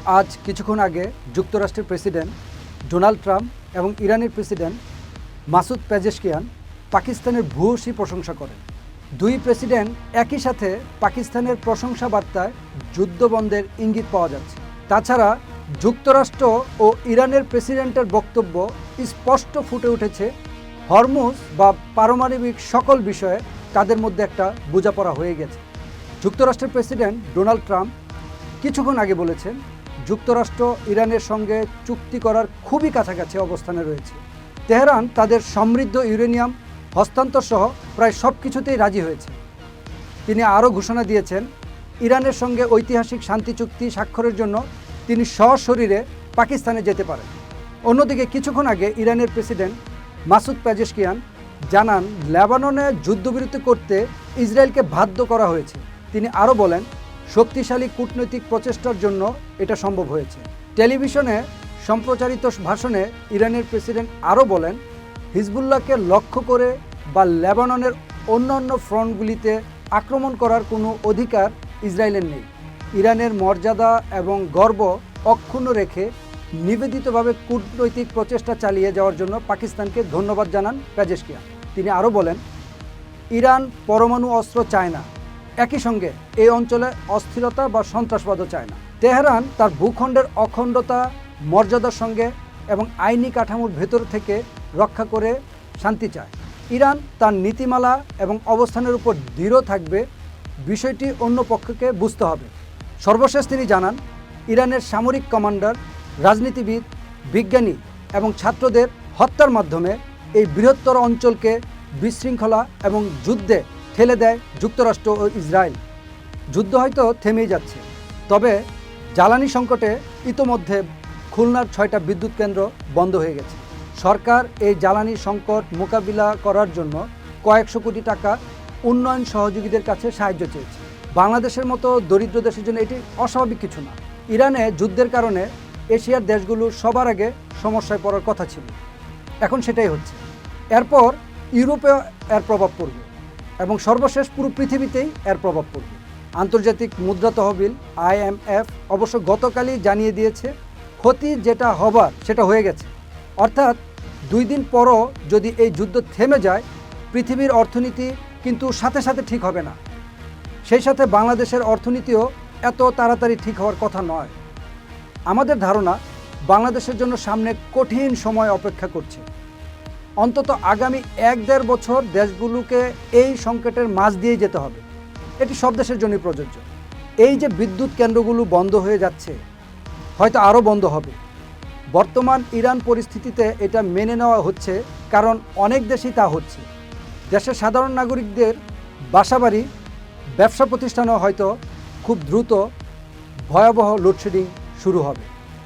আজ কিছুক্ষণ আগে যুক্তরাষ্ট্রের প্রেসিডেন্ট ডোনাল্ড ট্রাম্প এবং ইরানের প্রেসিডেন্ট মাসুদ পেজেশকিয়ান পাকিস্তানের ভূয়সী প্রশংসা করেন। দুই প্রেসিডেন্ট একই সাথে পাকিস্তানের প্রশংসা বার্তায় যুদ্ধবন্ধের ইঙ্গিত পাওয়া যাচ্ছে। তাছাড়া যুক্তরাষ্ট্র ও ইরানের প্রেসিডেন্টের বক্তব্য স্পষ্ট ফুটে উঠেছে, হরমুজ বা পারমাণবিক সকল বিষয়ে তাদের মধ্যে একটা বোঝাপড়া হয়ে গেছে। যুক্তরাষ্ট্রের প্রেসিডেন্ট ডোনাল্ড ট্রাম্প কিছুক্ষণ আগে বলেছেন, যুক্তরাষ্ট্র ইরানের সঙ্গে চুক্তি করার খুবই কাছাকাছি অবস্থানে রয়েছে। তেহরান তাদের সমৃদ্ধ ইউরেনিয়াম হস্তান্তর সহ প্রায় সব কিছুতেই রাজি হয়েছে। তিনি আরও ঘোষণা দিয়েছেন, ইরানের সঙ্গে ঐতিহাসিক শান্তি চুক্তি স্বাক্ষরের জন্য তিনি সশরীরে পাকিস্তানে যেতে পারেন। অন্যদিকে কিছুক্ষণ আগে ইরানের প্রেসিডেন্ট মাসুদ পেজেশকিয়ান জানান, লেবাননে যুদ্ধবিরতি করতে ইসরায়েলকে বাধ্য করা হয়েছে। তিনি আরও বলেন, শক্তিশালী কূটনৈতিক প্রচেষ্টার জন্য এটা সম্ভব হয়েছে। টেলিভিশনে সম্প্রচারিত ভাষণে ইরানের প্রেসিডেন্ট আরও বলেন, হিজবুল্লাহকে লক্ষ্য করে বা লেবাননের অন্যান্য ফ্রন্টগুলিতে আক্রমণ করার কোনো অধিকার ইসরায়েলের নেই। ইরানের মর্যাদা এবং গর্ব অক্ষুণ্ণ রেখে নিবেদিতভাবে কূটনৈতিক প্রচেষ্টা চালিয়ে যাওয়ার জন্য পাকিস্তানকে ধন্যবাদ জানান পেজেশকিয়ান। তিনি আরও বলেন, ইরান পরমাণু অস্ত্র চায় না, একই সঙ্গে এই অঞ্চলে অস্থিরতা বা সন্ত্রাসবাদও চায় না। তেহরান তার ভূখণ্ডের অখণ্ডতা মর্যাদার সঙ্গে এবং আইনি কাঠামোর ভেতর থেকে রক্ষা করে শান্তি চায়। ইরান তার নীতিমালা এবং অবস্থানের উপর দৃঢ় থাকবে, বিষয়টি অন্য পক্ষকে বুঝতে হবে। সর্বশেষ তিনি জানান, ইরানের সামরিক কমান্ডার, রাজনীতিবিদ, বিজ্ঞানী এবং ছাত্রদের হত্যার মাধ্যমে এই বৃহত্তর অঞ্চলকে বিশৃঙ্খলা এবং যুদ্ধে ঠেলে দেয় যুক্তরাষ্ট্র ও ইসরায়েল। যুদ্ধ হয়তো থেমেই যাচ্ছে, তবে জ্বালানি সংকটে ইতোমধ্যে খুলনার 6টা বিদ্যুৎ কেন্দ্র বন্ধ হয়ে গেছে। সরকার এই জ্বালানি সংকট মোকাবিলা করার জন্য কয়েকশো কোটি টাকা উন্নয়ন সহযোগীদের কাছে সাহায্য চেয়েছে। বাংলাদেশের মতো দরিদ্র দেশের জন্য এটি অস্বাভাবিক কিছু না। ইরানে যুদ্ধের কারণে এশিয়ার দেশগুলো সবার আগে সমস্যায় পড়ার কথা ছিল, এখন সেটাই হচ্ছে। এরপর ইউরোপেও এর প্রভাব পড়বে এবং সর্বশেষ পুরো পৃথিবীতেই এর প্রভাব পড়বে। আন্তর্জাতিক মুদ্রা তহবিল IMF অবশ্য গতকালই জানিয়ে দিয়েছে, ক্ষতি যেটা হবার সেটা হয়ে গেছে। অর্থাৎ 2 দিন পরও যদি এই যুদ্ধ থেমে যায়, পৃথিবীর অর্থনীতি কিন্তু সাথে সাথে ঠিক হবে না। সেই সাথে বাংলাদেশের অর্থনীতিও এত তাড়াতাড়ি ঠিক হওয়ার কথা নয়। আমাদের ধারণা, বাংলাদেশের জন্য সামনে কঠিন সময় অপেক্ষা করছে। অন্তত আগামী 1-1.5 বছর দেশগুলোকে এই সংকটের মাঝ দিয়ে যেতে হবে। এটি সব দেশের জন্যই প্রযোজ্য। এই যে বিদ্যুৎ কেন্দ্রগুলো বন্ধ হয়ে যাচ্ছে, হয়তো আরও বন্ধ হবে। বর্তমান ইরান পরিস্থিতিতে এটা মেনে নেওয়া হচ্ছে, কারণ অনেক দেশেই তা হচ্ছে। দেশের সাধারণ নাগরিকদের বাসাবাড়ি, ব্যবসা প্রতিষ্ঠানেও হয়তো খুব দ্রুত ভয়াবহ লোডশেডিং শুরু হবে।